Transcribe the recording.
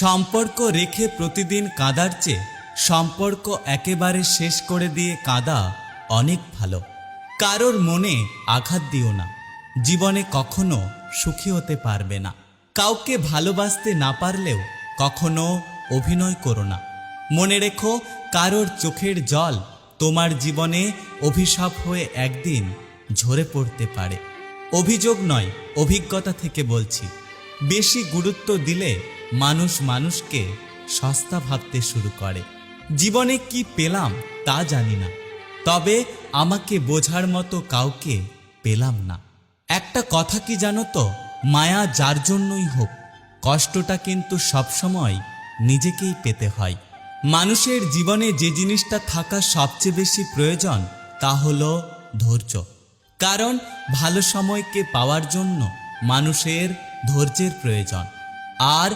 সম্পর্ক রেখে প্রতিদিন কাঁদার চেয়ে সম্পর্ক একেবারে শেষ করে দিয়ে কাঁদা অনেক ভালো। কারোর মনে আঘাত দিও না, জীবনে কখনো সুখী হতে পারবে না। কাউকে ভালোবাসতে না পারলেও কখনো অভিনয় করো না। মনে রেখো, কারোর চোখের জল তোমার জীবনে অভিশাপ হয়ে একদিন ঝরে পড়তে পারে। অভিযোগ নয়, অভিজ্ঞতা থেকে বলছি। বেশি গুরুত্ব দিলে মানুষ মানুষকে সস্তা ভাবতে শুরু করে। জীবনে কি পেলাম তা জানি না, তবে আমাকে বোঝার মতো কাউকে পেলাম না। একটা কথা কি জানো তো, মায়া যার জন্যই হোক, কষ্টটা কিন্তু সবসময় নিজেকেই পেতে হয়। মানুষের জীবনে যে জিনিসটা থাকা সবচেয়ে বেশি প্রয়োজন তা হলো ধৈর্য। কারণ ভালো সময়কে পাওয়ার জন্য মানুষের ধৈর্যের প্রয়োজন। আর